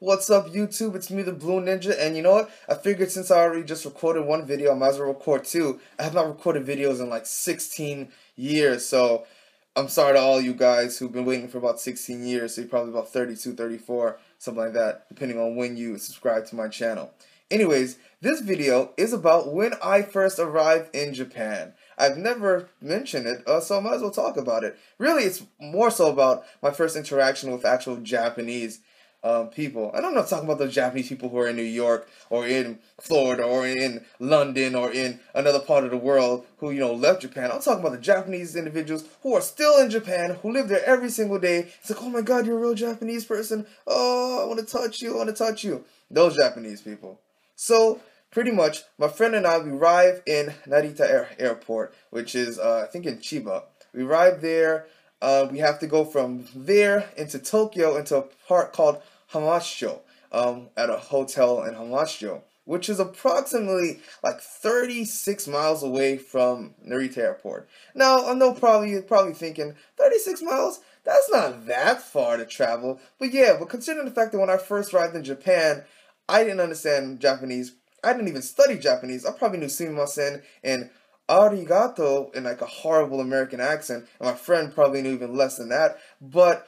What's up, YouTube? It's me, the Blue Ninja, and you know what? I figured since I already just recorded one video, I might as well record two. I have not recorded videos in like 16 years, so I'm sorry to all you guys who've been waiting for about 16 years, so you're probably about 32, 34, something like that, depending on when you subscribe to my channel. Anyways, this video is about when I first arrived in Japan. I've never mentioned it, so I might as well talk about it. Really, it's more so about my first interaction with actual Japanese people. And I'm not talking about the Japanese people who are in New York or in Florida or in London or in another part of the world who, left Japan. I'm talking about the Japanese individuals who are still in Japan, who live there every single day. It's like, oh my God, you're a real Japanese person. Oh, I want to touch you. I want to touch you. Those Japanese people. So, pretty much, my friend and I, we arrive in Narita Airport, which is, I think, in Chiba. We arrive there. We have to go from there into Tokyo into a part called Hamasho, at a hotel in Hamasho, which is approximately like 36 miles away from Narita Airport. Now, I know you're probably thinking, 36 miles? That's not that far to travel. But yeah, but considering the fact that when I first arrived in Japan, I didn't understand Japanese. I didn't even study Japanese. I probably knew sumimasen and arigato in like a horrible American accent, and my friend probably knew even less than that. But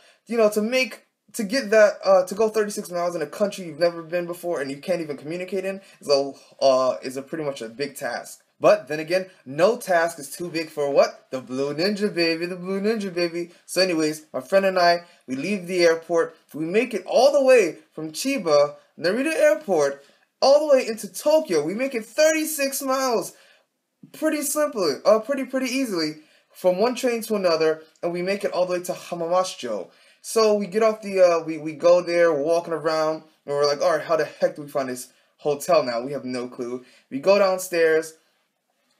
to get that to go 36 miles in a country you've never been before and you can't even communicate in is a pretty much a big task. But then again, no task is too big for what? The Blue Ninja baby, the Blue Ninja baby. So anyways, my friend and I, we leave the airport. We make it all the way from Chiba, Narita Airport, all the way into Tokyo. We make it 36 miles. Pretty simply, pretty easily, from one train to another, and we make it all the way to Hamamatsucho. So we get off the, we go there, we're walking around, and we're like, alright, how the heck do we find this hotel now? We have no clue. We go downstairs,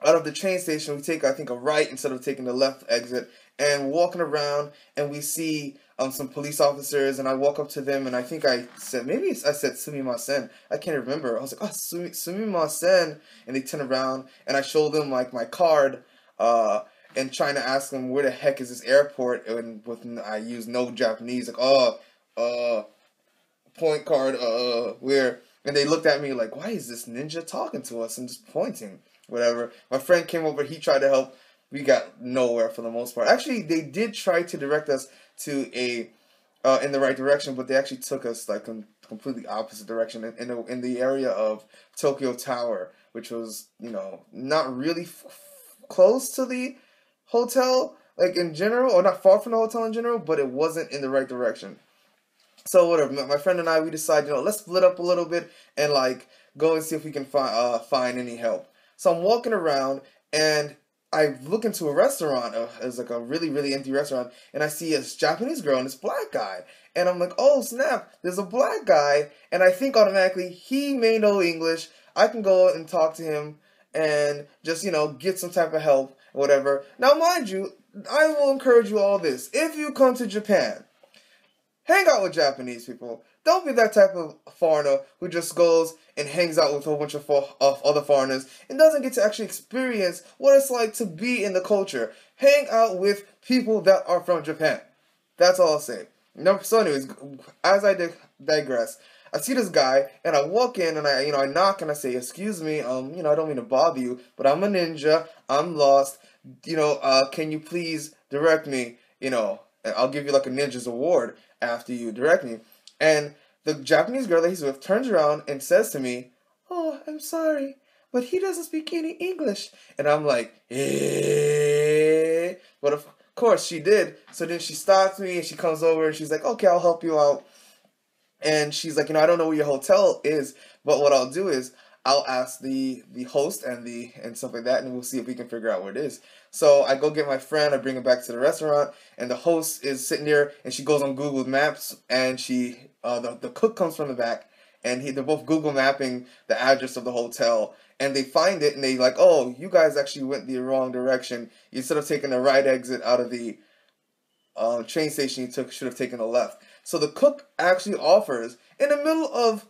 out of the train station, we take, I think, a right instead of taking the left exit, and walking around, and we see some police officers, and I walk up to them, and I think I said sumimasen. I can't remember. I was like, oh, sumimasen, and they turn around, and I show them like my card, and trying to ask them where the heck is this airport, and I use no Japanese, like, point card, where, and they looked at me like, why is this ninja talking to us and just pointing, whatever. My friend came over, he tried to help. We got nowhere for the most part. Actually, they did try to direct us to in the right direction, but they actually took us like completely opposite direction in the area of Tokyo Tower, which was not really close to the hotel, like in general, or not far from the hotel in general, but it wasn't in the right direction. So whatever, my friend and I, we decided, let's split up a little bit and like go and see if we can find any help. So I'm walking around and I look into a restaurant. It's like a really, really empty restaurant, and I see a Japanese girl and this black guy. And I'm like, oh snap, there's a black guy, and I think automatically he may know English. I can go and talk to him and just, get some type of help, whatever. Now, mind you, I will encourage you all this. If you come to Japan, hang out with Japanese people. Don't be that type of foreigner who just goes and hangs out with a whole bunch of other foreigners and doesn't get to actually experience what it's like to be in the culture. Hang out with people that are from Japan. That's all I'll say. So anyways, as I digress, I see this guy and I walk in and I knock and I say, excuse me, I don't mean to bother you, but I'm a ninja. I'm lost. Can you please direct me? I'll give you like a ninja's award after you direct me. And the Japanese girl that he's with turns around and says to me, oh, I'm sorry, but he doesn't speak any English. And I'm like, eh. But of course she did. So then she stops me and she comes over and she's like, okay, I'll help you out. And she's like, I don't know where your hotel is, but what I'll do is I'll ask the host and stuff like that, and we'll see if we can figure out where it is. So I go get my friend, I bring him back to the restaurant, and the host is sitting there, and she goes on Google Maps, and the cook comes from the back, and they're both Google mapping the address of the hotel, and they find it, and they like, oh, you guys actually went the wrong direction. Instead of taking the right exit out of the train station, you should have taken the left. So the cook actually offers, in the middle of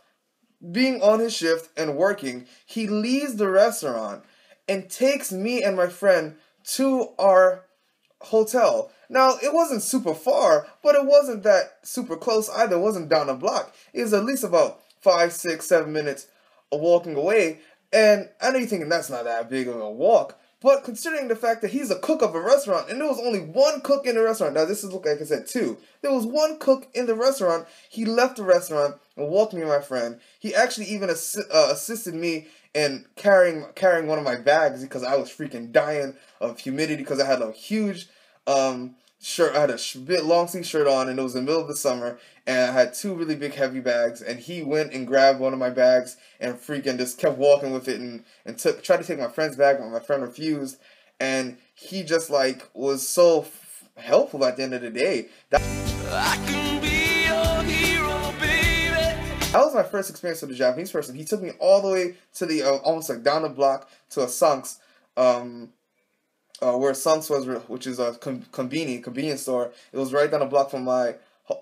being on his shift and working, he leaves the restaurant and takes me and my friend to our hotel. Now, it wasn't super far, but it wasn't that super close either. It wasn't down the block. It was at least about 5, 6, 7 minutes of walking away. And I know you're thinking that's not that big of a walk, but considering the fact that he's a cook of a restaurant, and there was only one cook in the restaurant. Now, this is, like I said, two. There was one cook in the restaurant. He left the restaurant and walked me and my friend. He actually even assisted me in carrying one of my bags because I was freaking dying of humidity because I had a huge shirt. I had a bit long sleeve shirt on, and it was in the middle of the summer, and I had two really big heavy bags, and he went and grabbed one of my bags and freaking just kept walking with it and tried to take my friend's bag, but my friend refused, and he just like was so helpful at the end of the day. I can be your hero, baby. That was my first experience with a Japanese person. He took me all the way to the almost like down the block to a Sunks, where Sunks was, which is a convenience store. It was right down the block from my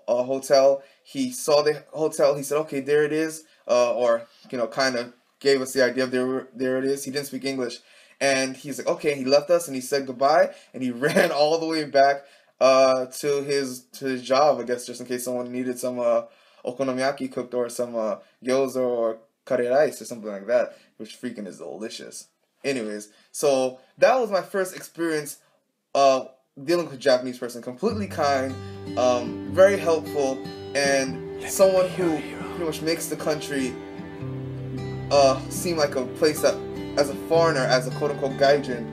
hotel. He saw the hotel. He said, "Okay, there it is," or kind of gave us the idea of there it is. He didn't speak English, and he's like, "Okay." He left us and he said goodbye, and he ran all the way back to his job, I guess, just in case someone needed some okonomiyaki cooked or some gyoza or curry rice or something like that, which freaking is delicious. Anyways, so that was my first experience dealing with a Japanese person. Completely kind, very helpful, and someone who pretty much makes the country seem like a place that, as a foreigner, as a quote-unquote gaijin,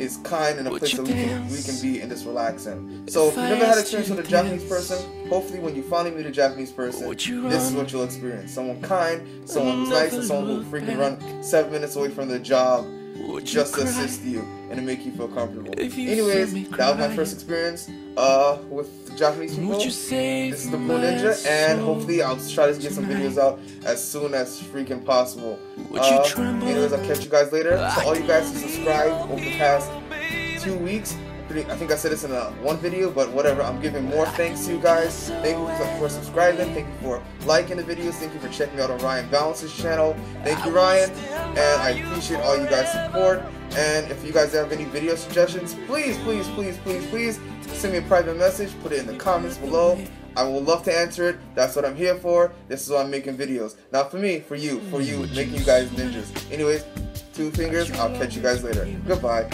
is kind and a place that we can be and just relax in. So if you've never had experience with a Japanese person, hopefully when you finally meet a Japanese person, this is what you'll experience. Someone kind, someone who's nice, and someone who will freaking run 7 minutes away from their job just to assist you and to make you feel comfortable. Anyways, that was my first experience with Japanese people. This is the Blue Ninja, and hopefully I'll try to get some videos out as soon as freaking possible. Anyways, I'll catch you guys later. To all you guys who subscribed over the past 2 weeks, I think I said this in one video, but whatever, I'm giving more thanks to you guys. Thank you for subscribing, thank you for liking the videos, thank you for checking me out on Ryan Balance's channel. Thank you, Ryan, and I appreciate all you guys' support. And if you guys have any video suggestions, please send me a private message, put it in the comments below. I will love to answer it. That's what I'm here for. This is why I'm making videos. Not for me, for you, making you guys ninjas. Anyways, 2 fingers, I'll catch you guys later. Goodbye.